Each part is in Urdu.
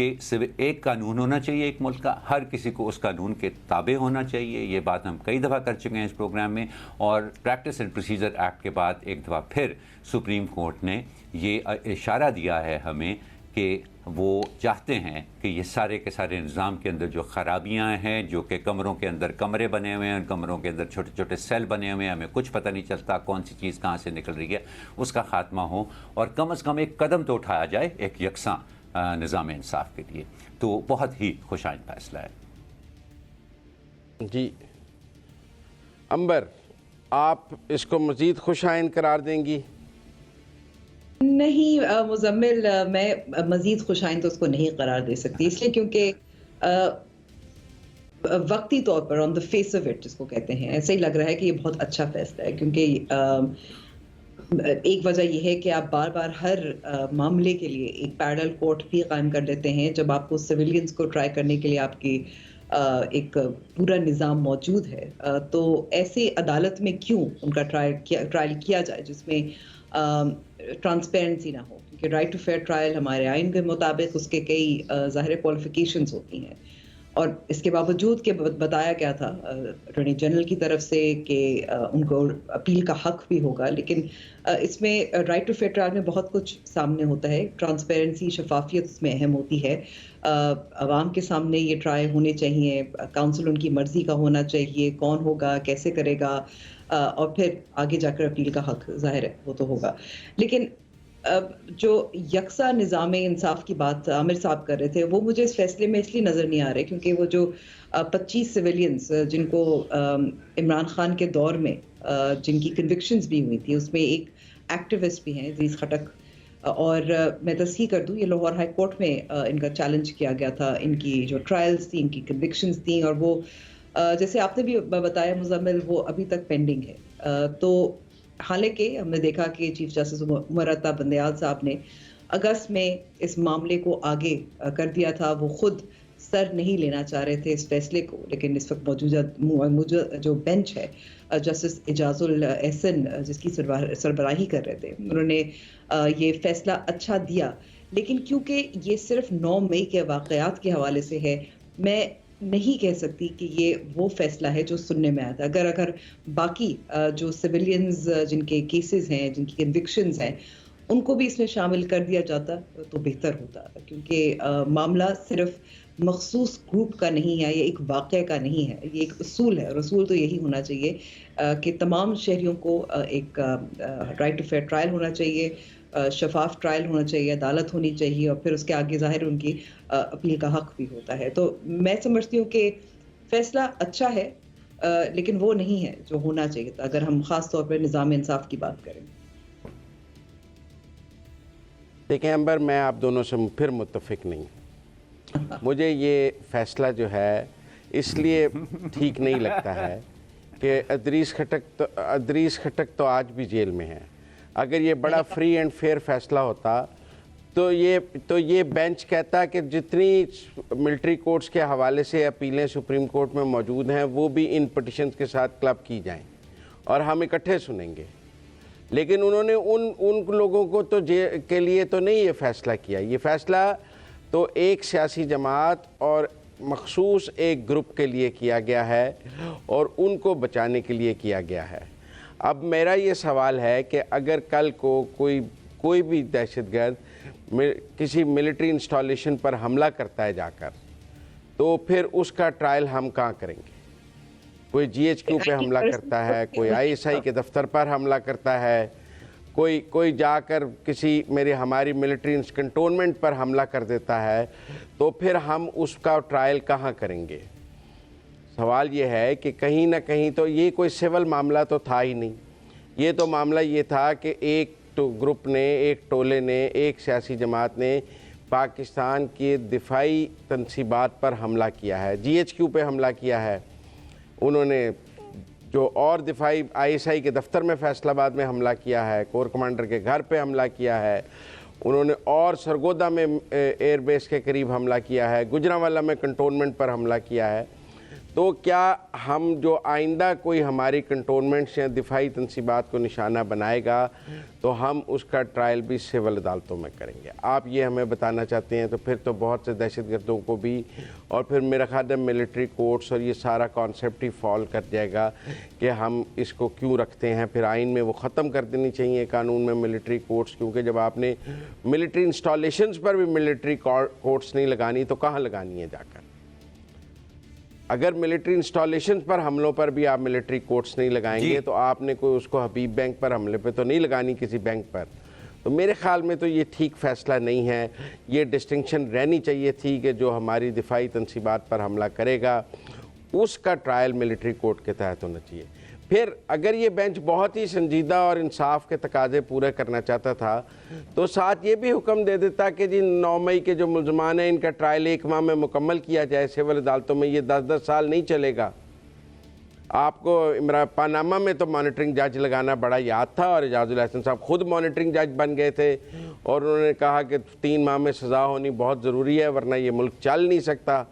کہ صرف ایک قانون ہونا چاہیے ایک ملک کا، ہر کسی کو اس قانون کے تابع ہونا چاہیے. یہ بات ہم کئی دفعہ کر چکے ہیں اس پروگرام میں، اور پریکٹس اینڈ پروسیجر ایکٹ کے بعد ایک دفعہ پھر سپریم کورٹ نے یہ اشارہ دیا ہے ہمیں کہ وہ چاہتے ہیں کہ یہ سارے کے سارے نظام کے اندر جو خرابیاں ہیں، جو کہ کمروں کے اندر کمرے بنے ہوئے ہیں، ان کمروں کے اندر چھوٹے چھوٹے سیل بنے ہوئے ہیں، ہمیں کچھ پتہ نہیں چلتا کون سی چیز کہاں سے نکل رہی ہے، اس کا خاتمہ ہو، اور کم از کم ایک قدم تو اٹھایا جائے ایک یکساں نظام انصاف کے لیے. تو بہت ہی خوش آئند فیصلہ ہے. جی امبر، آپ اس کو مزید خوش آئند قرار دیں گی؟ نہیں مزمل، میں مزید خوش آئند اس کو نہیں قرار دے سکتی، اس لیے کیونکہ وقتی طور پر آن دا فیس آف اٹ جس کو کہتے ہیں، ایسا ہی لگ رہا ہے کہ یہ بہت اچھا فیصلہ ہے. کیونکہ ایک وجہ یہ ہے کہ آپ بار بار ہر معاملے کے لیے ایک پیرلل کورٹ بھی قائم کر دیتے ہیں جب آپ کو سویلینز کو ٹرائی کرنے کے لیے آپ کی ایک پورا نظام موجود ہے. تو ایسے عدالت میں کیوں ان کا ٹرائل کیا جائے جس میں ٹرانسپیرنسی نہ ہو، کیونکہ رائٹ ٹو فیئر ٹرائل ہمارے آئین کے مطابق اس کے کئی ظاہر کوالیفیکیشنز ہوتی ہیں، اور اس کے باوجود کہ بتایا گیا تھا اٹارنی جنرل کی طرف سے کہ ان کو اپیل کا حق بھی ہوگا، لیکن اس میں رائٹ ٹو فیئر ٹرائل میں بہت کچھ سامنے ہوتا ہے. ٹرانسپیرنسی، شفافیت اس میں اہم ہوتی ہے. عوام کے سامنے یہ ٹرائل ہونے چاہیے، کاؤنسل ان کی مرضی کا ہونا چاہیے، کون ہوگا، کیسے کرے گا، اور پھر آگے جا کر اپیل کا حق ظاہر ہے وہ تو ہوگا. لیکن جو یکساں نظام انصاف کی بات عامر صاحب کر رہے تھے، وہ مجھے اس فیصلے میں اس لیے نظر نہیں آ رہے کیونکہ وہ جو 25 سویلینز جن کو عمران خان کے دور میں جن کی کنوکشنز بھی ہوئی تھی، اس میں ایک ایکٹیوسٹ بھی ہیں عزیز خٹک، اور میں تصحیح کر دوں یہ لاہور ہائی کورٹ میں ان کا چیلنج کیا گیا تھا. ان کی جو ٹرائلز تھیں، ان کی کنوکشنز تھیں، اور وہ جیسے آپ نے بھی بتایا مزمل، وہ ابھی تک پینڈنگ ہے. تو حالانکہ ہم نے دیکھا کہ چیف جسٹس عمر عطا بندیال صاحب نے اگست میں اس معاملے کو آگے کر دیا تھا. وہ خود سر نہیں لینا چاہ رہے تھے اس فیصلے کو، لیکن اس وقت موجودہ جو بینچ ہے، جسٹس اعجاز الاحسن جس کی سربراہی کر رہے تھے، انہوں نے یہ فیصلہ اچھا دیا. لیکن کیونکہ یہ صرف 9 مئی کے واقعات کے حوالے سے ہے، میں نہیں کہہ سکتی کہ یہ وہ فیصلہ ہے جو سننے میں آیا تھا. اگر باقی جو سویلینز جن کے کیسز ہیں، جن کی کنوکشنز ہیں، ان کو بھی اس میں شامل کر دیا جاتا تو بہتر ہوتا، کیونکہ معاملہ صرف مخصوص گروپ کا نہیں ہے، یہ ایک واقعہ کا نہیں ہے، یہ ایک اصول ہے، اور اصول تو یہی ہونا چاہیے کہ تمام شہریوں کو ایک رائٹ ٹو فیئر ٹرائل ہونا چاہیے، شفاف ٹرائل ہونا چاہیے، عدالت ہونی چاہیے، اور پھر اس کے آگے ظاہر ان کی اپیل کا حق بھی ہوتا ہے. تو میں سمجھتی ہوں کہ فیصلہ اچھا ہے، لیکن وہ نہیں ہے جو ہونا چاہیے تھا اگر ہم خاص طور پر نظام انصاف کی بات کریں. دیکھیں امبر، میں آپ دونوں سے پھر متفق نہیں. مجھے یہ فیصلہ جو ہے اس لیے ٹھیک نہیں لگتا ہے کہ ادریس خٹک تو آج بھی جیل میں ہے. اگر یہ بڑا فری اینڈ فیئر فیصلہ ہوتا تو یہ بینچ کہتا کہ جتنی ملٹری کورٹس کے حوالے سے اپیلیں سپریم کورٹ میں موجود ہیں وہ بھی ان پٹیشنز کے ساتھ کلب کی جائیں اور ہم اکٹھے سنیں گے. لیکن انہوں نے ان لوگوں کو تو کے لیے تو نہیں یہ فیصلہ کیا. یہ فیصلہ تو ایک سیاسی جماعت اور مخصوص ایک گروپ کے لیے کیا گیا ہے اور ان کو بچانے کے لیے کیا گیا ہے. اب میرا یہ سوال ہے کہ اگر کل کو کوئی بھی دہشت گرد کسی ملٹری انسٹالیشن پر حملہ کرتا ہے جا کر، تو پھر اس کا ٹرائل ہم کہاں کریں گے؟ کوئی GHQ پہ حملہ کرتا ہے، کوئی ISI کے دفتر پر حملہ کرتا ہے، کوئی جا کر ہماری ملٹری کنٹونمنٹ پر حملہ کر دیتا ہے، تو پھر ہم اس کا ٹرائل کہاں کریں گے؟ سوال یہ ہے کہ کہیں نہ کہیں تو یہ کوئی سول معاملہ تو تھا ہی نہیں. یہ تو معاملہ یہ تھا کہ ایک گروپ نے، ایک ٹولے نے، ایک سیاسی جماعت نے پاکستان کی دفاعی تنصیبات پر حملہ کیا ہے، GHQ پہ حملہ کیا ہے. انہوں نے جو اور دفاعی ISI کے دفتر میں فیصل آباد میں حملہ کیا ہے، کور کمانڈر کے گھر پہ حملہ کیا ہے، انہوں نے اور سرگودا میں ایئر بیس کے قریب حملہ کیا ہے، گجرانوالہ میں کنٹونمنٹ پر حملہ کیا ہے. تو کیا ہم جو آئندہ کوئی ہماری کنٹونمنٹس یا دفاعی تنصیبات کو نشانہ بنائے گا تو ہم اس کا ٹرائل بھی سول عدالتوں میں کریں گے؟ آپ یہ ہمیں بتانا چاہتے ہیں، تو پھر تو بہت سے دہشت گردوں کو بھی، اور پھر میرا خیال ہے ملٹری کورٹس اور یہ سارا کانسیپٹ ہی فال کر جائے گا کہ ہم اس کو کیوں رکھتے ہیں۔ پھر آئین میں وہ ختم کر دینی چاہیے قانون میں ملٹری کورٹس، کیونکہ جب آپ نے ملٹری انسٹالیشنز پر بھی ملٹری کورٹس نہیں لگانی تو کہاں لگانی ہے جا کر؟ اگر ملٹری انسٹالیشنز پر حملوں پر بھی آپ ملٹری کورٹس نہیں لگائیں گے تو آپ نے کوئی اس کو حبیب بینک پر حملے پہ تو نہیں لگانی کسی بینک پر۔ تو میرے خیال میں تو یہ ٹھیک فیصلہ نہیں ہے۔ یہ ڈسٹنکشن رہنی چاہیے تھی کہ جو ہماری دفاعی تنصیبات پر حملہ کرے گا اس کا ٹرائل ملٹری کورٹ کے تحت ہونا چاہیے۔ پھر اگر یہ بینچ بہت ہی سنجیدہ اور انصاف کے تقاضے پورے کرنا چاہتا تھا تو ساتھ یہ بھی حکم دے دیتا کہ جی 9 مئی کے جو ملزمان ہیں ان کا ٹرائل 1 ماہ میں مکمل کیا جائے سول عدالتوں میں، یہ 10 سال نہیں چلے گا۔ آپ کو پاناما میں تو مانیٹرنگ جج لگانا بڑا یاد تھا، اور اعجاز الاحسن صاحب خود مانیٹرنگ جج بن گئے تھے، اور انہوں نے کہا کہ 3 ماہ میں سزا ہونی بہت ضروری ہے ورنہ یہ ملک چل نہیں سکتا۔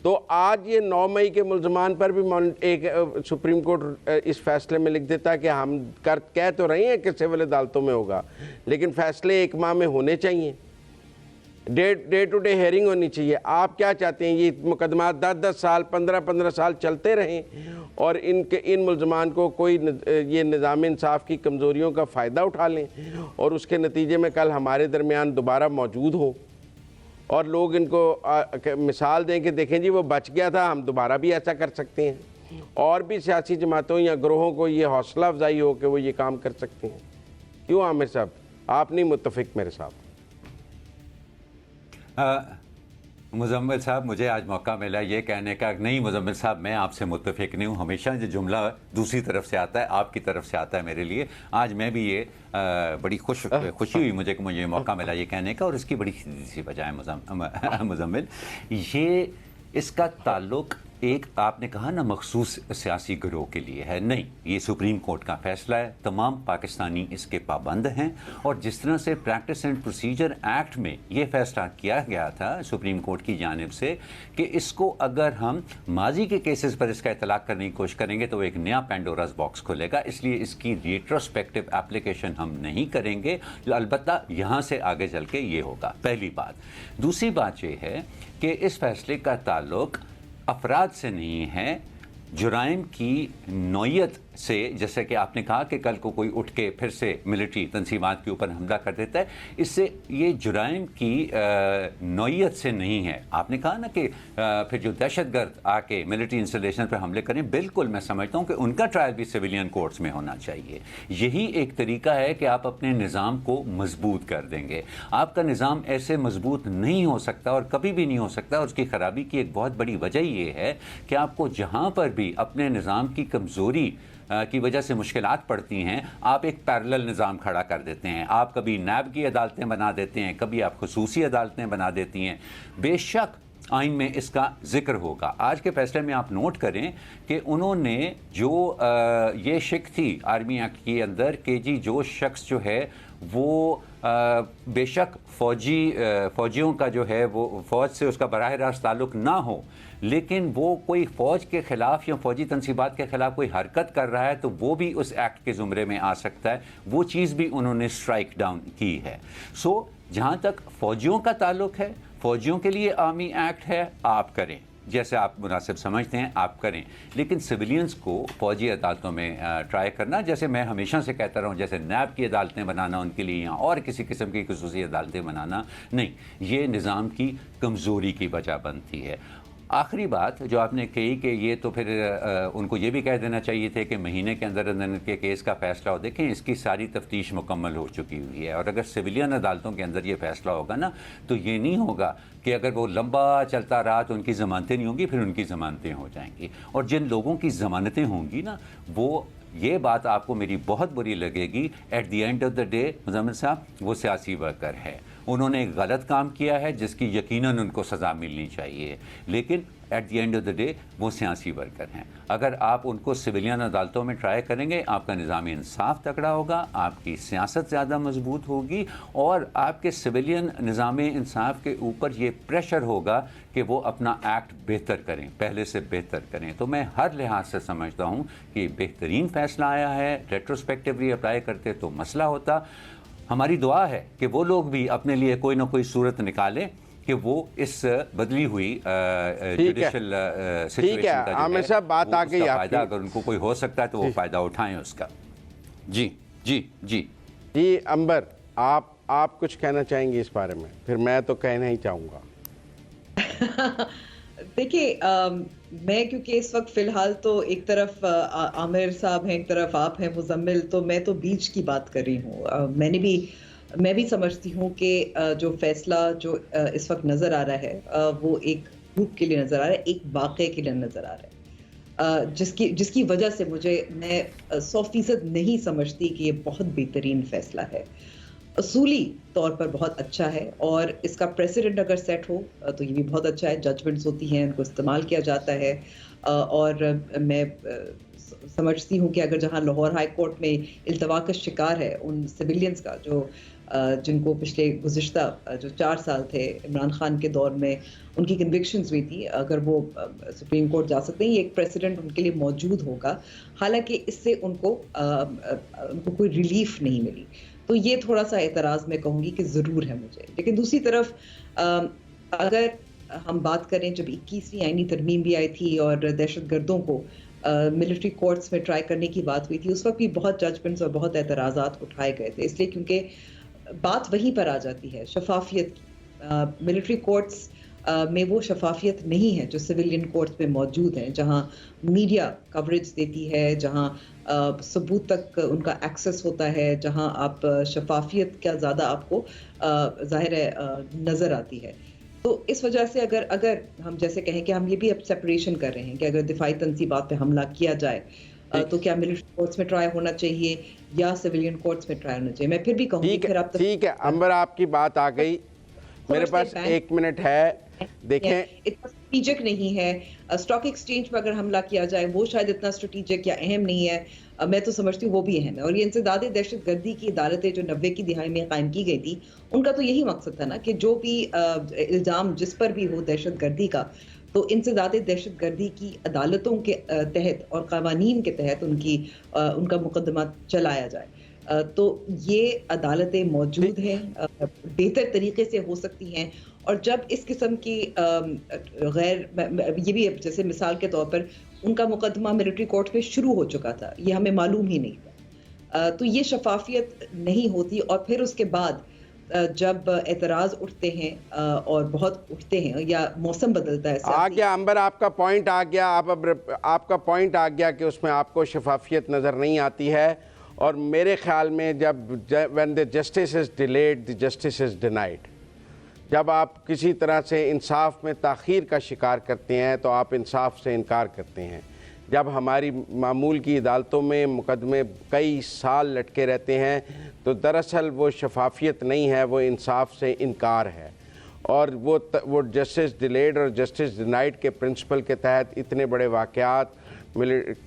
تو آج یہ 9 مئی کے ملزمان پر بھی ایک سپریم کورٹ اس فیصلے میں لکھ دیتا کہ ہم کہہ تو رہے ہیں کہ سول عدالتوں میں ہوگا، لیکن فیصلے 1 ماہ میں ہونے چاہیے، ڈے ٹو ڈے ہیئرنگ ہونی چاہیے۔ آپ کیا چاہتے ہیں یہ مقدمات 10 سال 15 سال چلتے رہیں اور ان ملزمان کو کوئی یہ نظام انصاف کی کمزوریوں کا فائدہ اٹھا لیں اور اس کے نتیجے میں کل ہمارے درمیان دوبارہ موجود ہو اور لوگ ان کو مثال دیں کہ دیکھیں جی وہ بچ گیا تھا، ہم دوبارہ بھی ایسا کر سکتے ہیں، اور بھی سیاسی جماعتوں یا گروہوں کو یہ حوصلہ افزائی ہو کہ وہ یہ کام کر سکتے ہیں۔ کیوں عامر صاحب آپ نہیں متفق میرے ساتھ؟ مزمل صاحب مجھے آج موقع ملا یہ کہنے کا، نہیں مزمل صاحب میں آپ سے متفق نہیں ہوں۔ ہمیشہ جو جملہ دوسری طرف سے آتا ہے آپ کی طرف سے آتا ہے میرے لیے، آج میں بھی یہ بڑی خوشی ہوئی مجھے کہ مجھے موقع ملا یہ کہنے کا، اور اس کی بڑی سی وجہ ہے مزمل، یہ اس کا تعلق ایک آپ نے کہا نا مخصوص سیاسی گروہ کے لیے ہے، نہیں، یہ سپریم کورٹ کا فیصلہ ہے، تمام پاکستانی اس کے پابند ہیں، اور جس طرح سے پریکٹس اینڈ پروسیجر ایکٹ میں یہ فیصلہ کیا گیا تھا سپریم کورٹ کی جانب سے کہ اس کو اگر ہم ماضی کے کیسز پر اس کا اطلاق کرنے کی کوشش کریں گے تو ایک نیا پینڈوراز باکس کھلے گا، اس لیے اس کی ریٹروسپیکٹو اپلیکیشن ہم نہیں کریں گے، جو البتہ یہاں سے آگے چل کے یہ ہوگا، پہلی بات۔ دوسری بات یہ ہے کہ اس فیصلے کا تعلق افراد سے نہیں ہے، جرائم کی نوعیت سے، جیسے کہ آپ نے کہا کہ کل کو کوئی اٹھ کے پھر سے ملٹری تنظیمات کے اوپر حملہ کر دیتا ہے، اس سے یہ جرائم کی نوعیت سے نہیں ہے۔ آپ نے کہا نا کہ پھر جو دہشت گرد آ کے ملٹری انسٹالیشن پہ حملے کریں، بالکل میں سمجھتا ہوں کہ ان کا ٹرائل بھی سویلین کورٹس میں ہونا چاہیے۔ یہی ایک طریقہ ہے کہ آپ اپنے نظام کو مضبوط کر دیں گے۔ آپ کا نظام ایسے مضبوط نہیں ہو سکتا اور کبھی بھی نہیں ہو سکتا، اور اس کی خرابی کی ایک بہت بڑی وجہ یہ ہے کہ آپ کو جہاں پر بھی اپنے نظام کی کمزوری کی وجہ سے مشکلات پڑتی ہیں، آپ ایک پیرلل نظام کھڑا کر دیتے ہیں۔ آپ کبھی نیب کی عدالتیں بنا دیتے ہیں، کبھی آپ خصوصی عدالتیں بنا دیتی ہیں۔ بے شک آئین میں اس کا ذکر ہوگا۔ آج کے فیصلے میں آپ نوٹ کریں کہ انہوں نے جو یہ شک تھی آرمی ایکٹ کے اندر کہ جی جو شخص جو ہے وہ بے شک فوجیوں کا جو ہے وہ فوج سے اس کا براہ راست تعلق نہ ہو، لیکن وہ کوئی فوج کے خلاف یا فوجی تنصیبات کے خلاف کوئی حرکت کر رہا ہے تو وہ بھی اس ایکٹ کے زمرے میں آ سکتا ہے، وہ چیز بھی انہوں نے اسٹرائک ڈاؤن کی ہے۔ سو جہاں تک فوجیوں کا تعلق ہے، فوجیوں کے لیے آرمی ایکٹ ہے، آپ کریں جیسے آپ مناسب سمجھتے ہیں، آپ کریں، لیکن سویلینز کو فوجی عدالتوں میں ٹرائی کرنا، جیسے میں ہمیشہ سے کہتا رہا ہوں، جیسے نیب کی عدالتیں بنانا ان کے لیے یا اور کسی قسم کی خصوصی عدالتیں بنانا، نہیں، یہ نظام کی کمزوری کی وجہ بنتی ہے۔ آخری بات جو آپ نے کہی کہ یہ تو پھر ان کو یہ بھی کہہ دینا چاہیے تھے کہ مہینے کے اندر کے کیس کا فیصلہ ہو۔ دیکھیں اس کی ساری تفتیش مکمل ہو چکی ہوئی ہے، اور اگر سویلین عدالتوں کے اندر یہ فیصلہ ہوگا نا تو یہ نہیں ہوگا کہ اگر وہ لمبا چلتا رہا تو ان کی ضمانتیں نہیں ہوں گی، پھر ان کی ضمانتیں ہو جائیں گی، اور جن لوگوں کی ضمانتیں ہوں گی نا، وہ یہ بات آپ کو میری بہت بری لگے گی، at the end of the day Muzammil Sahab وہ سیاسی ورکر ہے، انہوں نے ایک غلط کام کیا ہے جس کی یقیناً ان کو سزا ملنی چاہیے، لیکن at the end of the day وہ سیاسی ورکر ہیں۔ اگر آپ ان کو سویلین عدالتوں میں ٹرائی کریں گے، آپ کا نظام انصاف تکڑا ہوگا، آپ کی سیاست زیادہ مضبوط ہوگی، اور آپ کے سویلین نظام انصاف کے اوپر یہ پریشر ہوگا کہ وہ اپنا ایکٹ بہتر کریں، پہلے سے بہتر کریں۔ تو میں ہر لحاظ سے سمجھتا ہوں کہ بہترین فیصلہ آیا ہے۔ ریٹروسپیکٹیولی اپلائی کرتے تو مسئلہ ہوتا۔ ہماری دعا ہے کہ وہ لوگ بھی اپنے لیے کوئی نہ کوئی صورت نکالیں کہ وہ اس بدلی ہوئی جوڈیشل سچویشن کا عامر صاحب بات آ گئی، فائدہ اگر ان کو کوئی ہو سکتا ہے تو وہ فائدہ اٹھائیں اس کا۔ جی جی جی جی امبر، آپ کچھ کہنا چاہیں گے اس بارے میں؟ پھر میں تو کہنا ہی چاہوں گا۔ دیکھیے، میں کیونکہ اس وقت فی الحال تو ایک طرف عامر صاحب ہیں، ایک طرف آپ ہیں مزمل، تو میں تو بیچ کی بات کر رہی ہوں۔ میں بھی سمجھتی ہوں کہ جو فیصلہ جو اس وقت نظر آ رہا ہے وہ ایک گروپ کے لیے نظر آ رہا ہے، ایک واقعے کے لیے نظر آ رہا ہے، جس کی وجہ سے میں 100% نہیں سمجھتی کہ یہ بہت بہترین فیصلہ ہے۔ اصولی طور پر بہت اچھا ہے، اور اس کا پریسیڈنٹ اگر سیٹ ہو تو یہ بھی بہت اچھا ہے۔ ججمنٹس ہوتی ہیں، ان کو استعمال کیا جاتا ہے، اور میں سمجھتی ہوں کہ اگر جہاں لاہور ہائی کورٹ میں التوا کا شکار ہے ان سویلینز کا، جن کو پچھلے گزشتہ جو 4 سال تھے عمران خان کے دور میں ان کی کنوکشنز ہوئی تھی، اگر وہ سپریم کورٹ جا سکتے ہیں، یہ ایک پریسیڈنٹ ان کے لیے موجود ہوگا، حالانکہ اس سے ان کو کوئی ریلیف نہیں ملی۔ تو یہ تھوڑا سا اعتراض میں کہوں گی کہ ضرور ہے مجھے۔ لیکن دوسری طرف اگر ہم بات کریں، جب 21ویں آئینی ترمیم بھی آئی تھی اور دہشت گردوں کو ملٹری کورٹس میں ٹرائی کرنے کی بات ہوئی تھی، اس وقت بھی بہت ججمنٹس اور بہت اعتراضات اٹھائے گئے تھے، اس لیے کیونکہ بات وہیں پر آ جاتی ہے، شفافیت کی۔ ملٹری کورٹس میں وہ شفافیت نہیں ہے جو سویلین کورٹس میں موجود ہے، جہاں میڈیا کوریج دیتی ہے، جہاں ثبوت تک ان کا ایکسس ہوتا ہے، جہاں آپ شفافیت کا زیادہ آپ کو ظاہر ہے نظر آتی ہے۔ تو اس وجہ سے اگر ہم جیسے کہیں کہ ہم یہ بھی اب سیپریشن کر رہے ہیں کہ اگر دفاعی تنصیبات پہ حملہ کیا جائے تو کیا ملٹری کورٹس میں ٹرائی ہونا چاہیے یا سویلین کورٹس میں ٹرائی ہونا چاہیے؟ میں پھر بھی کہوں گی پھر آپ ٹھیک ہے امبر، آپ کی بات آ گئی، میرے پاس 1 منٹ ہے۔ دیکھیں، اتنا اسٹریٹجک نہیں ہے۔ اسٹاک ایکسچینج پر اگر حملہ کیا جائے وہ شاید اتنا اسٹریٹجک یا اہم نہیں ہے، میں تو سمجھتی ہوں وہ بھی اہم ہے۔ اور یہ انسداد دہشت گردی کی عدالتیں جو 90 کی دہائی میں قائم کی گئی تھی، ان کا تو یہی مقصد تھا نا کہ جو بھی الزام جس پر بھی ہو دہشت گردی کا، تو انسداد دہشت گردی کی عدالتوں کے تحت اور قوانین کے تحت ان کا مقدمہ چلایا جائے۔ تو یہ عدالتیں موجود ہیں، بہتر طریقے سے ہو سکتی ہیں، اور جب اس قسم کی یہ بھی جیسے مثال کے طور پر ان کا مقدمہ ملٹری کورٹ میں شروع ہو چکا تھا، یہ ہمیں معلوم ہی نہیں تھا، تو یہ شفافیت نہیں ہوتی۔ اور پھر اس کے بعد جب اعتراض اٹھتے ہیں اور بہت اٹھتے ہیں یا موسم بدلتا ہے، آ گیا امبر، آپ کا پوائنٹ آ گیا، آپ کا پوائنٹ آ گیا کہ اس میں آپ کو شفافیت نظر نہیں آتی ہے، اور میرے خیال میں جب when the justice is delayed the justice is denied، جب آپ کسی طرح سے انصاف میں تاخیر کا شکار کرتے ہیں تو آپ انصاف سے انکار کرتے ہیں۔ جب ہماری معمول کی عدالتوں میں مقدمے کئی سال لٹکے رہتے ہیں تو دراصل وہ شفافیت نہیں ہے، وہ انصاف سے انکار ہے، اور وہ جسٹس ڈیلیڈ اور جسٹس ڈینائڈ کے پرنسپل کے تحت اتنے بڑے واقعات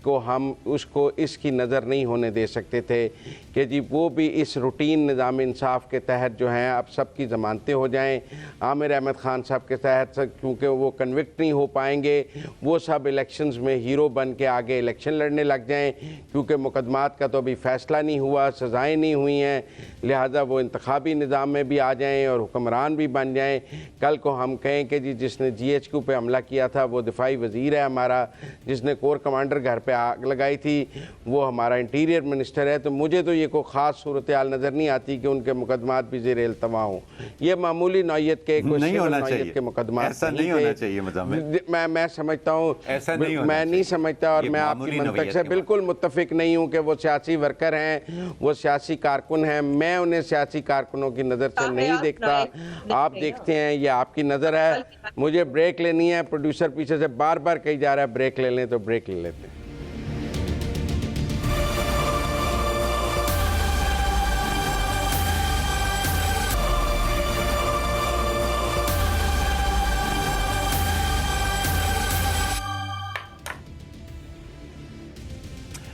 کو ہم اس کی نظر نہیں ہونے دے سکتے تھے کہ جی وہ بھی اس روٹین نظام انصاف کے تحت جو ہیں اب سب کی ضمانتیں ہو جائیں۔ عامر احمد خان صاحب کے تحت کیونکہ وہ کنوکٹ نہیں ہو پائیں گے، وہ سب الیکشنز میں ہیرو بن کے آگے الیکشن لڑنے لگ جائیں، کیونکہ مقدمات کا تو ابھی فیصلہ نہیں ہوا، سزائیں نہیں ہوئی ہیں، لہٰذا وہ انتخابی نظام میں بھی آ جائیں اور حکمران بھی بن جائیں۔ کل کو ہم کہیں کہ جی جس نے GHQ پہ حملہ کیا تھا وہ دفاعی وزیر ہے ہمارا، جس نے کور کمانڈر گھر پہ آگ لگائی تھی وہ ہمارا انٹیریئر منسٹر ہے، تو مجھے تو یہ کوئی خاص صورتحال نظر نہیں آتی کہ ان کے مقدمات بھی زیر التوا ہوں۔ یہ معمولی نوعیت کے مقدمات ایسا نہیں ہونا چاہیے مزمل۔ میں سمجھتا ہوں، میں نہیں سمجھتا، اور میں آپ کی منطق سے بالکل متفق نہیں ہوں کہ وہ سیاسی ورکر ہیں، وہ سیاسی کارکن ہیں۔ میں انہیں سیاسی کارکنوں کی نظر سے نہیں دیکھتا، آپ دیکھتے ہیں، یہ آپ کی نظر ہے۔ مجھے بریک لینی ہے، پروڈیوسر پیچھے سے بار بار کہی جا رہا ہے بریک لے لیں، تو بریک لے لیتے ہیں۔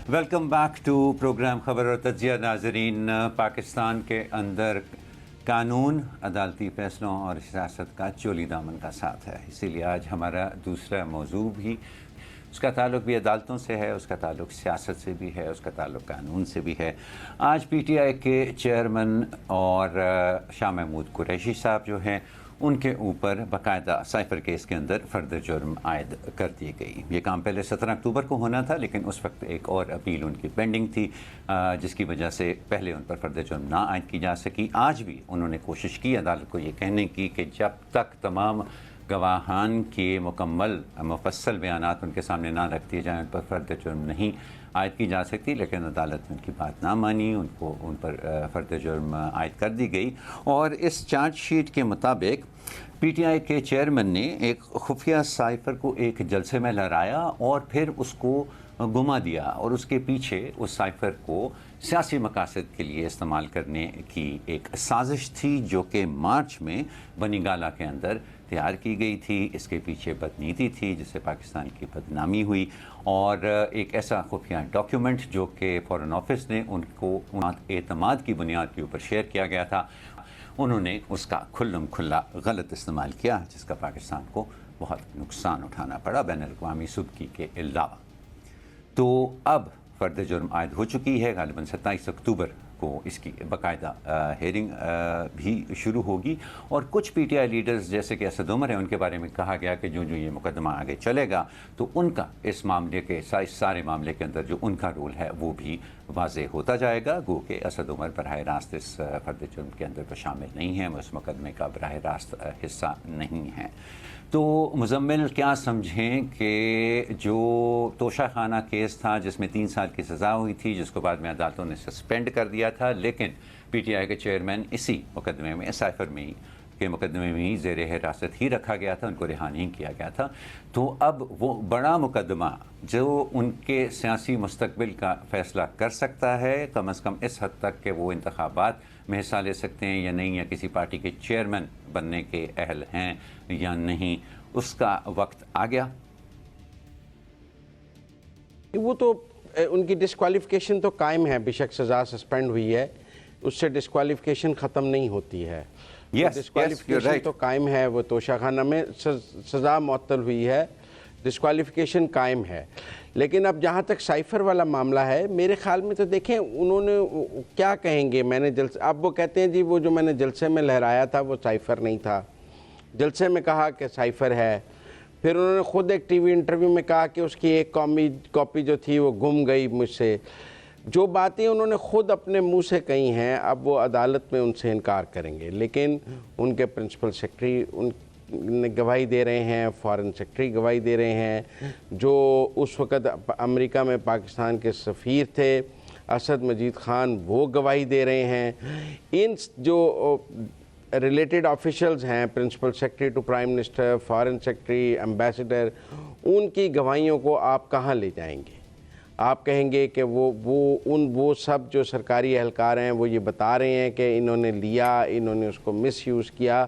ویلکم بیک ٹو پروگرام خبر اور تجزیہ. ناظرین، پاکستان کے اندر قانون، عدالتی فیصلوں اور سیاست کا چولی دامن کا ساتھ ہے. اسی لیے آج ہمارا دوسرا موضوع بھی اس کا تعلق بھی عدالتوں سے ہے، اس کا تعلق سیاست سے بھی ہے، اس کا تعلق قانون سے بھی ہے. آج پی ٹی آئی کے چیئرمین اور شاہ محمود قریشی صاحب جو ہیں، ان کے اوپر باقاعدہ سائفر کیس کے اندر فرد جرم عائد کر دی گئی. یہ کام پہلے 17 اکتوبر کو ہونا تھا، لیکن اس وقت ایک اور اپیل ان کی پینڈنگ تھی، جس کی وجہ سے پہلے ان پر فرد جرم نہ عائد کی جا سکی. آج بھی انہوں نے کوشش کی عدالت کو یہ کہنے کی کہ جب تک تمام گواہان کے مکمل مفصل بیانات ان کے سامنے نہ رکھ دیے جائیں، ان پر فرد جرم نہیں عائد کی جا سکتی. لیکن عدالت نے ان کی بات نہ مانی، ان پر فرد جرم عائد کر دی گئی. اور اس چارج شیٹ کے مطابق پی ٹی آئی کے چیئرمین نے ایک خفیہ سائفر کو ایک جلسے میں لہرایا اور پھر اس کو گما دیا، اور اس کے پیچھے اس سائفر کو سیاسی مقاصد کے لیے استعمال کرنے کی ایک سازش تھی، جو کہ مارچ میں بنی گالا کے اندر تیار کی گئی تھی. اس کے پیچھے بدنیتی تھی جس سے پاکستان کی بدنامی ہوئی، اور ایک ایسا خفیہ ڈاکیومنٹ جو کہ فارن آفس نے ان کو اعتماد کی بنیاد کے اوپر شیئر کیا گیا تھا، انہوں نے اس کا کھلم کھلا غلط استعمال کیا، جس کا پاکستان کو بہت نقصان اٹھانا پڑا بین الاقوامی سبکی کے علاوہ. تو اب فرد جرم عائد ہو چکی ہے. غالباً 27 اکتوبر کو اس کی باقاعدہ ہیئرنگ بھی شروع ہوگی، اور کچھ پی ٹی آئی لیڈرز جیسے کہ اسد عمر ہیں، ان کے بارے میں کہا گیا کہ جو یہ مقدمہ آگے چلے گا تو ان کا اس معاملے کے سارے معاملے کے اندر جو ان کا رول ہے وہ بھی واضح ہوتا جائے گا. گو کہ اسد عمر براہ راست اس فرد جرم کے اندر تو شامل نہیں ہیں، وہ اس مقدمے کا براہ راست حصہ نہیں ہیں. تو مزمل کیا سمجھیں کہ جو توشہ خانہ کیس تھا جس میں 3 سال کی سزا ہوئی تھی، جس کو بعد میں عدالتوں نے سسپینڈ کر دیا تھا، لیکن پی ٹی آئی کے چیئرمین اسی مقدمے میں سائفر میں کے مقدمے میں ہی زیر حراست ہی رکھا گیا تھا، ان کو رہا نہیں کیا گیا تھا. تو اب وہ بڑا مقدمہ جو ان کے سیاسی مستقبل کا فیصلہ کر سکتا ہے، کم از کم اس حد تک کہ وہ انتخابات میں حصہ لے سکتے ہیں یا نہیں، یا کسی پارٹی کے چیئرمین بننے کے اہل ہیں یا نہیں، اس کا وقت آ گیا. وہ تو ان کی ڈسکوالیفیکیشن تو قائم ہے، بے شک سزا سسپینڈ ہوئی ہے، اس سے ڈسکوالیفیکیشن ختم نہیں ہوتی ہے. ڈسکوالیفیکیشن تو قائم ہے، وہ توشہ خانہ میں سزا معطل ہوئی ہے، ڈسکوالیفیکیشن قائم ہے. لیکن اب جہاں تک سائفر والا معاملہ ہے، میرے خیال میں تو دیکھیں انہوں نے کیا کہیں گے. میں نے اب وہ کہتے ہیں جی وہ جو میں نے جلسے میں لہرایا تھا وہ سائفر نہیں تھا، جلسے میں کہا کہ سائفر ہے. پھر انہوں نے خود ایک ٹی وی انٹرویو میں کہا کہ اس کی ایک کاپی جو تھی وہ گم گئی مجھ سے. جو باتیں انہوں نے خود اپنے منہ سے کہی ہیں، اب وہ عدالت میں ان سے انکار کریں گے. لیکن ان کے پرنسپل سیکرٹری ان گواہی دے رہے ہیں، فارن سیکرٹری گواہی دے رہے ہیں، جو اس وقت امریکہ میں پاکستان کے سفیر تھے اسد مجید خان، وہ گواہی دے رہے ہیں. ان جو ریلیٹڈ آفیشلز ہیں، principal secretary to prime minister, foreign secretary, ambassador, ان کی گواہیوں کو آپ کہاں لے جائیں گے؟ آپ کہیں گے کہ وہ سب جو سرکاری اہلکار ہیں وہ یہ بتا رہے ہیں کہ انہوں نے لیا، انہوں نے اس کو مس یوز کیا.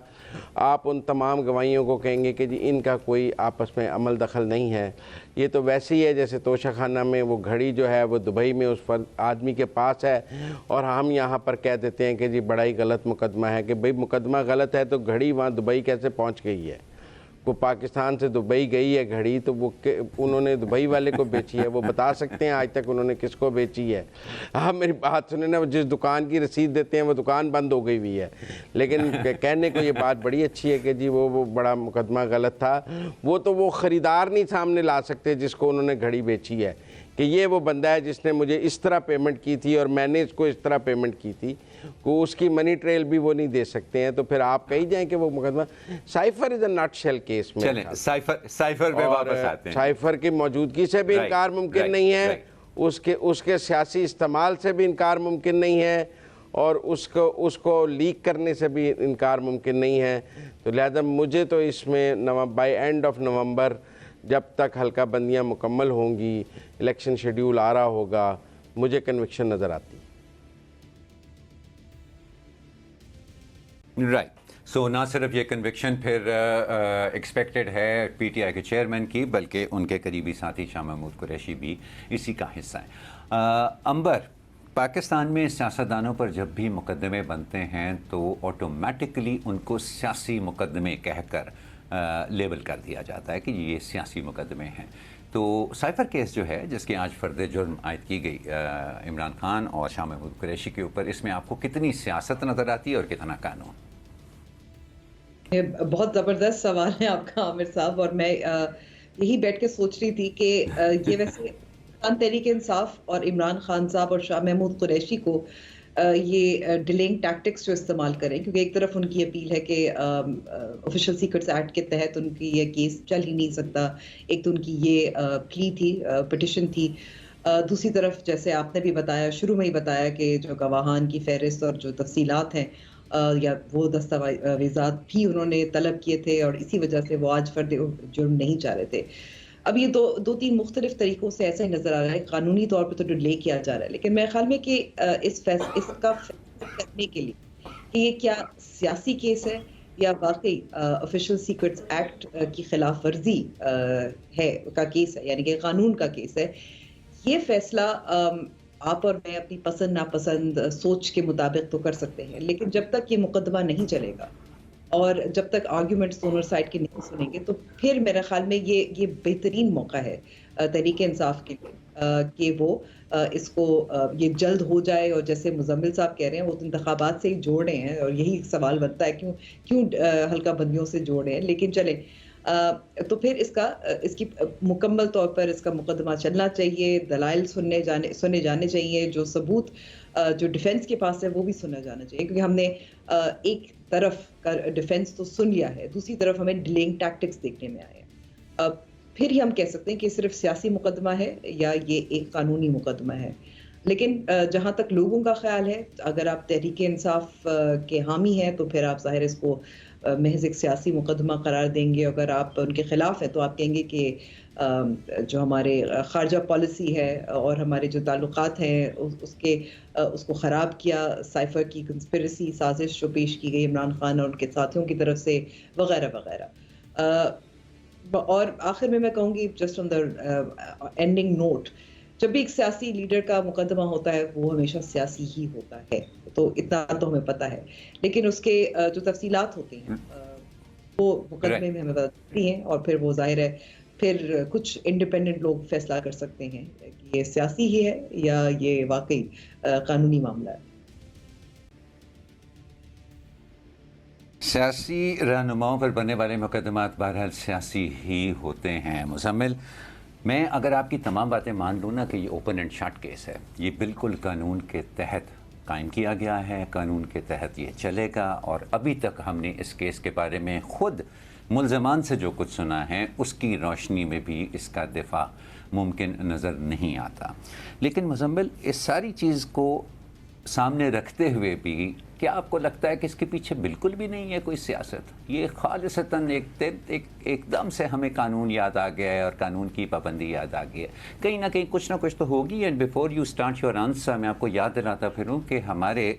آپ ان تمام گواہیوں کو کہیں گے کہ جی ان کا کوئی آپس میں عمل دخل نہیں ہے. یہ تو ویسے ہی ہے جیسے توشہ خانہ میں وہ گھڑی جو ہے وہ دبئی میں اس آدمی کے پاس ہے، اور ہم یہاں پر کہہ دیتے ہیں کہ جی بڑا ہی غلط مقدمہ ہے. کہ بھئی مقدمہ غلط ہے تو گھڑی وہاں دبئی کیسے پہنچ گئی ہے؟ وہ پاکستان سے دبئی گئی ہے گھڑی، تو وہ انہوں نے دبئی والے کو بیچی ہے. وہ بتا سکتے ہیں آج تک انہوں نے کس کو بیچی ہے؟ آپ میری بات سنیں نا، جس دکان کی رسید دیتے ہیں وہ دکان بند ہو گئی ہوئی ہے. لیکن کہنے کو یہ بات بڑی اچھی ہے کہ جی وہ بڑا مقدمہ غلط تھا. وہ تو وہ خریدار نہیں سامنے لا سکتے جس کو انہوں نے گھڑی بیچی ہے کہ یہ وہ بندہ ہے جس نے مجھے اس طرح پیمنٹ کی تھی اور میں نے اس کو اس طرح پیمنٹ کی تھی. کو اس کی منی ٹریل بھی وہ نہیں دے سکتے ہیں. تو پھر آپ کہی جائیں کہ وہ مقدمہ سائفر از اے نٹ شیل کیس میں. چلیں سائفر پہ واپس آتے ہیں. سائفر کی موجودگی سے بھی انکار ممکن نہیں ہے، اس کے سیاسی استعمال سے بھی انکار ممکن نہیں ہے، اور اس کو لیک کرنے سے بھی انکار ممکن نہیں ہے. تو لہذا مجھے تو اس میں بائی اینڈ آف نومبر، جب تک حلقہ بندیاں مکمل ہوں گی، الیکشن شیڈیول آ رہا ہوگا، مجھے کنوکشن نظر آتی. رائٹ. سو نہ صرف یہ کنوکشن پھر ایکسپیکٹڈ ہے پی ٹی آئی کے چیئرمین کی، بلکہ ان کے قریبی ساتھی شاہ محمود قریشی بھی اسی کا حصہ ہیں۔ عنبر، پاکستان میں سیاستدانوں پر جب بھی مقدمے بنتے ہیں تو آٹومیٹکلی ان کو سیاسی مقدمے کہہ کر لیبل کر دیا جاتا ہے کہ یہ سیاسی مقدمے ہیں۔ تو سائفر کیس جو ہے جس کی آج فرد جرم عائد کی گئی عمران خان اور شاہ محمود قریشی کے اوپر، اس میں آپ کو کتنی سیاست نظر آتی ہے اور کتنا قانون؟ بہت زبردست سوال ہے آپ کا عامر صاحب، اور میں یہی بیٹھ کے سوچ رہی تھی کہ یہ ویسے تحریک انصاف اور عمران خان صاحب اور شاہ محمود قریشی کو یہ ڈیلنگ ٹیکٹکس جو استعمال کریں، کیونکہ ایک طرف ان کی اپیل ہے کہ آفیشل سیکرٹس ایکٹ کے تحت ان کی یہ کیس چل ہی نہیں سکتا، ایک تو ان کی یہ پلی تھی، پٹیشن تھی، دوسری طرف جیسے آپ نے بھی بتایا، شروع میں ہی بتایا کہ جو گواہان کی فہرست اور جو تفصیلات ہیں یا وہ دستاویزات بھی انہوں نے طلب کیے تھے، اور اسی وجہ سے وہ آج فرد جرم نہیں چاہ رہے تھے۔ اب یہ دو تین مختلف طریقوں سے ایسا ہی نظر آ رہا ہے، قانونی طور پہ تو ڈیلے کیا جا رہا ہے، لیکن میرے خیال میں کہ اس کا فیصلہ کرنے کے لیے کہ یہ کیا سیاسی کیس ہے یا واقعی آفیشل سیکرٹس ایکٹ کی خلاف ورزی ہے کا کیس ہے، یعنی کہ قانون کا کیس ہے، یہ فیصلہ آپ اور میں اپنی پسند ناپسند سوچ کے مطابق تو کر سکتے ہیں، لیکن جب تک یہ مقدمہ نہیں چلے گا اور جب تک آرگیومنٹس دونوں سائڈ کے نہیں سنیں گے، تو پھر میرے خیال میں یہ بہترین موقع ہے تحریک انصاف کے لیے کہ وہ اس کو یہ جلد ہو جائے، اور جیسے مزمل صاحب کہہ رہے ہیں وہ انتخابات سے ہی جوڑ رہے ہیں، اور یہی سوال بنتا ہے کیوں حلقہ بندیوں سے جوڑ رہے ہیں، لیکن چلیں تو پھر اس کی مکمل طور پر اس کا مقدمہ چلنا چاہیے، دلائل سنے جانے چاہیے، جو ثبوت جو ڈیفینس کے پاس ہے وہ بھی سنا جانا چاہیے، کیونکہ ہم نے ایک طرف کا ڈیفینس تو سن لیا ہے، دوسری طرف ہمیں ڈیلنگ ٹیکٹکس دیکھنے میں آئے ہیں، پھر ہی ہم کہہ سکتے ہیں کہ صرف سیاسی مقدمہ ہے یا یہ ایک قانونی مقدمہ ہے۔ لیکن جہاں تک لوگوں کا خیال ہے، اگر آپ تحریک انصاف کے حامی ہیں تو پھر آپ ظاہر اس کو محض ایک سیاسی مقدمہ قرار دیں گے، اگر آپ ان کے خلاف ہیں تو آپ کہیں گے کہ جو ہمارے خارجہ پالیسی ہے اور ہمارے جو تعلقات ہیں اس کو خراب کیا، سائفر کی کنسپریسی سازش جو پیش کی گئی عمران خان اور ان کے ساتھیوں کی طرف سے وغیرہ وغیرہ۔ اور آخر میں کہوں گی just on the ending note, جب بھی ایک سیاسی لیڈر کا مقدمہ ہوتا ہے وہ ہمیشہ سیاسی ہی ہوتا ہے، تو اتنا تو ہمیں پتہ ہے، لیکن اس کے جو تفصیلات ہوتی ہیں وہ مقدمے میں ہمیں بتاتی ہیں، اور پھر وہ ظاہر ہے پھر کچھ انڈیپینڈنٹ لوگ فیصلہ کر سکتے ہیں کہ یہ سیاسی ہی ہے یا یہ واقعی قانونی معاملہ ہے۔ سیاسی رہنماؤں پر بننے والے مقدمات بہرحال سیاسی ہی ہوتے ہیں۔ مزمل، میں اگر آپ کی تمام باتیں مان لوں نا کہ یہ اوپن اینڈ شٹ کیس ہے، یہ بالکل قانون کے تحت قائم کیا گیا ہے، قانون کے تحت یہ چلے گا، اور ابھی تک ہم نے اس کیس کے بارے میں خود ملزمان سے جو کچھ سنا ہے اس کی روشنی میں بھی اس کا دفاع ممکن نظر نہیں آتا۔ لیکن مزمل، اس ساری چیز کو سامنے رکھتے ہوئے بھی کیا آپ کو لگتا ہے کہ اس کے پیچھے بالکل بھی نہیں ہے کوئی سیاست؟ یہ خالصتاً ایک دم سے ہمیں قانون یاد آ گیا ہے اور قانون کی پابندی یاد آ گئی ہے، کہیں نہ کہیں کچھ نہ کچھ تو ہوگی۔ And before you start your answer, میں آپ کو یاد دلاتا پھروں کہ ہمارے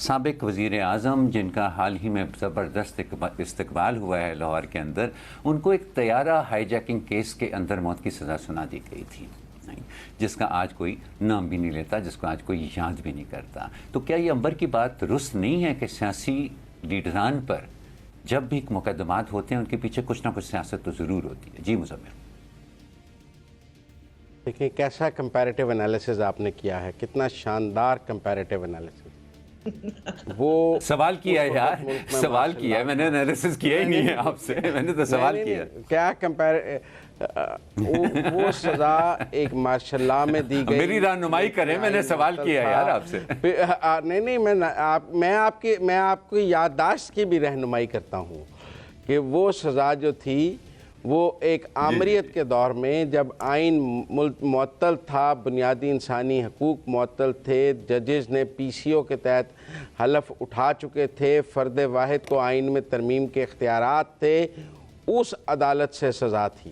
سابق وزیر اعظم، جن کا حال ہی میں زبردست استقبال ہوا ہے لاہور کے اندر، ان کو ایک طیارہ ہائی جیکنگ کیس کے اندر موت کی سزا سنا دی گئی تھی، جس کا آج کوئی نام بھی نہیں لیتا، جس کو آج کوئی یاد بھی نہیں کرتا۔ تو کیا یہ عنبر کی بات درست نہیں ہے کہ سیاسی لیڈران پر جب بھی مقدمات ہوتے ہیں ان کے پیچھے کچھ نہ کچھ سیاست تو ضرور ہوتی ہے؟ جی مزمل، دیکھیں کیسا کمپیریٹیو انالیسز آپ نے کیا ہے، کتنا شاندار کمپیریٹیو انالیسز۔ وہ سوال کیا ہے یار، سوال کیا ہے، میں نے انالیسز کیا ہی نہیں ہے آپ سے، میں نے تو سوال کیا۔ کیا وہ سزا ایک مارشل لا میں دی گئی، میری رہنمائی کریں، میں نے سوال کیا ہے یار آپ سے۔ نہیں، میں آپ کی یادداشت کی بھی رہنمائی کرتا ہوں کہ وہ سزا جو تھی وہ ایک آمریت کے دور میں جب آئین معطل تھا، بنیادی انسانی حقوق معطل تھے، ججز نے پی سی او کے تحت حلف اٹھا چکے تھے، فرد واحد کو آئین میں ترمیم کے اختیارات تھے، اس عدالت سے سزا تھی۔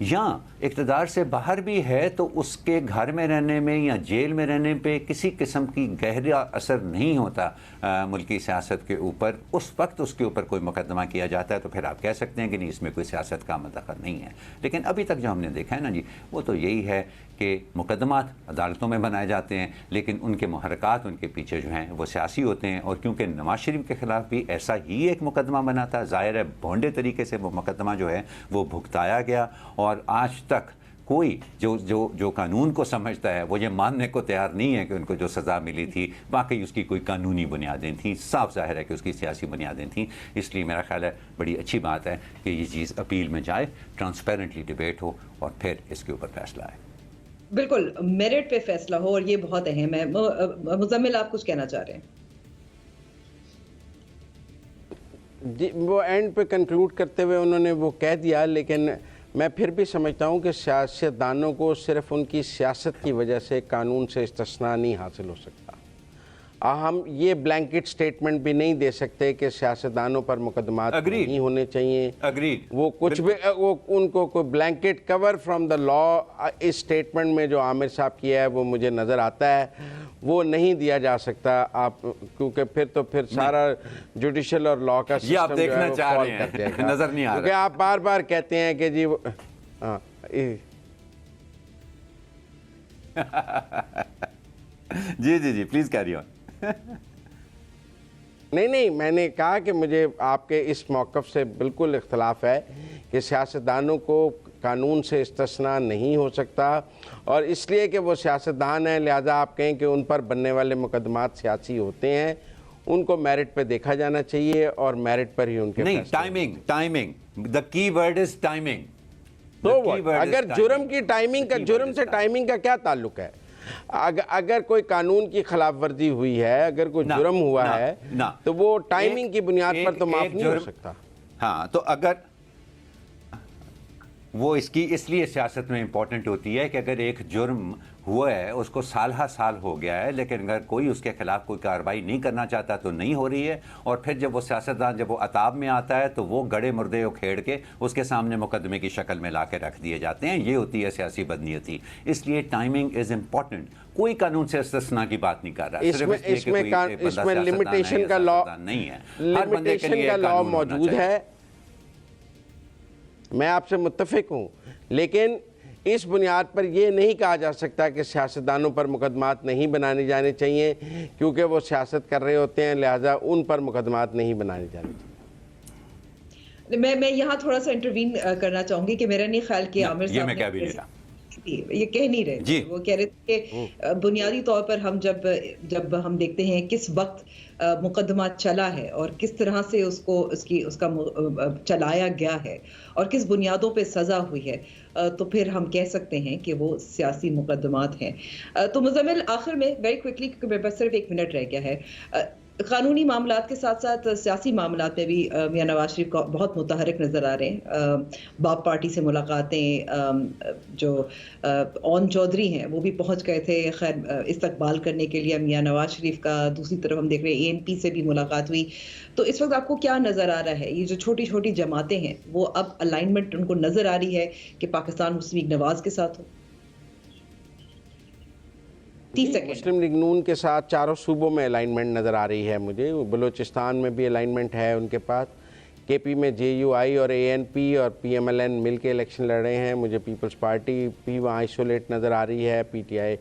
یا اقتدار سے باہر بھی ہے تو اس کے گھر میں رہنے میں یا جیل میں رہنے پہ کسی قسم کی گہرا اثر نہیں ہوتا ملکی سیاست کے اوپر، اس وقت اس کے اوپر کوئی مقدمہ کیا جاتا ہے تو پھر آپ کہہ سکتے ہیں کہ نہیں اس میں کوئی سیاست کا مدخل نہیں ہے. لیکن ابھی تک جو ہم نے دیکھا ہے نا جی، وہ تو یہی ہے کہ مقدمات عدالتوں میں بنائے جاتے ہیں لیکن ان کے محرکات ان کے پیچھے جو ہیں وہ سیاسی ہوتے ہیں. اور کیونکہ نواز شریف کے خلاف بھی ایسا ہی ایک مقدمہ بنا تھا، ظاہر ہے بھونڈے طریقے سے وہ مقدمہ جو ہے وہ بھگتایا گیا، اور آج تک کوئی جو قانون کو سمجھتا ہے وہ یہ ماننے کو تیار نہیں ہے کہ ان کو جو سزا ملی تھی واقعی اس کی کوئی قانونی بنیادیں تھیں. صاف ظاہر ہے کہ اس کی سیاسی بنیادیں تھیں. اس لیے میرا خیال ہے بڑی اچھی بات ہے کہ یہ چیز اپیل میں جائے، ٹرانسپیرنٹلی ڈیبیٹ ہو اور پھر اس کے اوپر فیصلہ آئے. بالکل میرٹ پہ فیصلہ ہو، اور یہ بہت اہم ہے. مزمل آپ کچھ کہنا چاہ رہے ہیں؟ جی، وہ اینڈ پہ کنکلوڈ کرتے ہوئے انہوں نے وہ کہہ دیا، لیکن میں پھر بھی سمجھتا ہوں کہ سیاستدانوں کو صرف ان کی سیاست کی وجہ سے قانون سے استثناء نہیں حاصل ہو سکتا. ہم یہ بلینکٹ سٹیٹمنٹ بھی نہیں دے سکتے کہ سیاستدانوں پر مقدمات نہیں ہونے چاہیے. وہ کچھ بھی ان کو کوئی blanket cover from the law اس سٹیٹمنٹ میں جو عامر صاحب کیا ہے وہ مجھے نظر آتا ہے وہ نہیں دیا جا سکتا. آپ کیونکہ پھر سارا جوڈیشل اور لا کا یہ آپ دیکھنا چاہ رہے ہیں، نظر نہیں آ رہا، کیونکہ آپ بار بار کہتے ہیں کہ جی جی پلیز کیری آن. نہیں، میں نے کہا کہ مجھے آپ کے اس موقف سے بالکل اختلاف ہے کہ سیاستدانوں کو قانون سے استثناء نہیں ہو سکتا، اور اس لیے کہ وہ سیاستدان ہیں لہذا آپ کہیں کہ ان پر بننے والے مقدمات سیاسی ہوتے ہیں. ان کو میرٹ پہ دیکھا جانا چاہیے اور میرٹ پر ہی ان کے نہیں. ٹائمنگ دا کی ورڈ از ٹائمنگ. تو اگر جرم سے ٹائمنگ کا کیا تعلق ہے؟ اگر کوئی قانون کی خلاف ورزی ہوئی ہے، اگر کوئی جرم ہوا ہے تو وہ ٹائمنگ کی بنیاد پر تو معاف نہیں ہو سکتا. ہاں، تو اگر وہ اس لیے سیاست میں امپورٹنٹ ہوتی ہے کہ اگر ایک جرم ہوا ہے اس کو سال ہا سال ہو گیا ہے لیکن اگر کوئی اس کے خلاف کوئی کارروائی نہیں کرنا چاہتا تو نہیں ہو رہی ہے، اور پھر جب وہ سیاستدان جب وہ عتاب میں آتا ہے تو وہ گڑے مردے اکھیڑ کے اس کے سامنے مقدمے کی شکل میں لا کے رکھ دیے جاتے ہیں. یہ ہوتی ہے سیاسی بدنیتی. اس لیے ٹائمنگ از امپورٹنٹ. کوئی قانون سے استثناء کی بات نہیں کر رہا. اس میں لمیٹیشن کا لا موجود ہے، میں آپ سے متفق ہوں، لیکن اس بنیاد پر یہ نہیں کہا جا سکتا کہ سیاستدانوں پر مقدمات نہیں بنانے جانے چاہیے کیونکہ وہ سیاست کر رہے ہوتے ہیں لہذا ان پر مقدمات نہیں بنانے جانے چاہیے. میں یہاں تھوڑا سا انٹروین کرنا چاہوں گی کہ میرا نہیں خیال کہ عامر صاحب یہ کہہ نہیں رہے جی. وہ کہہ رہے تھے کہ بنیادی طور پر ہم جب ہم دیکھتے ہیں کس وقت مقدمہ چلا ہے اور کس طرح سے اس کا چلایا گیا ہے اور کس بنیادوں پہ سزا ہوئی ہے تو پھر ہم کہہ سکتے ہیں کہ وہ سیاسی مقدمات ہیں. تو مزمل آخر میں ویری کوئکلی کیونکہ میرے پاس صرف 1 منٹ رہ گیا ہے، قانونی معاملات کے ساتھ ساتھ سیاسی معاملات میں بھی میاں نواز شریف کو بہت متحرک نظر آ رہے ہیں. باپ پارٹی سے ملاقاتیں، جو اون چودھری ہیں وہ بھی پہنچ گئے تھے خیر استقبال کرنے کے لیے میاں نواز شریف کا. دوسری طرف ہم دیکھ رہے ہیں ANP سے بھی ملاقات ہوئی. تو اس وقت آپ کو کیا نظر آ رہا ہے؟ یہ جو چھوٹی چھوٹی جماعتیں ہیں وہ اب الائنمنٹ ان کو نظر آ رہی ہے کہ پاکستان مسلم لیگ نواز کے ساتھ ہو؟ مسلم لیگ نون کے ساتھ چاروں صوبوں میں الائنمنٹ نظر آ رہی ہے مجھے. بلوچستان میں بھی الائنمنٹ ہے ان کے پاس. KP میں JUI اور ANP اور PMLN مل کے الیکشن لڑ رہے ہیں. مجھے پیپلز پارٹی بھی وہاں آئسولیٹ نظر آ رہی ہے، PTI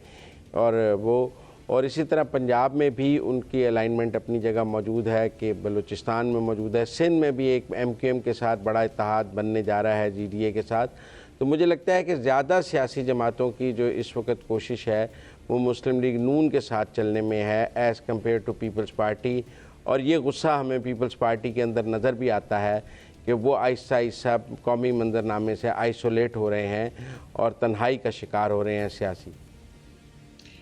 اور اسی طرح پنجاب میں بھی ان کی الائنمنٹ اپنی جگہ موجود ہے کہ بلوچستان میں موجود ہے. سندھ میں بھی ایک MQM کے ساتھ بڑا اتحاد بننے جا رہا ہے GDA کے ساتھ. تو مجھے لگتا ہے کہ زیادہ سیاسی جماعتوں کی جو اس وقت کوشش ہے وہ مسلم لیگ نون کے ساتھ چلنے میں ہے as compare to Peoples Party. اور یہ غصہ ہمیں پیپلز پارٹی کے اندر نظر بھی آتا ہے کہ وہ آہستہ آہستہ قومی منظرنامے سے آئسولیٹ ہو رہے ہیں اور تنہائی کا شکار ہو رہے ہیں سیاسی.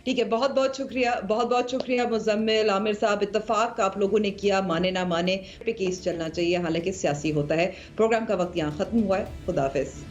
ٹھیک ہے، بہت بہت شکریہ مزمل. عامر صاحب، اتفاق آپ لوگوں نے کیا، مانے نہ مانے پہ کیس چلنا چاہیے حالانکہ سیاسی ہوتا ہے. پروگرام کا وقت یہاں ختم ہوا ہے. خدا حافظ.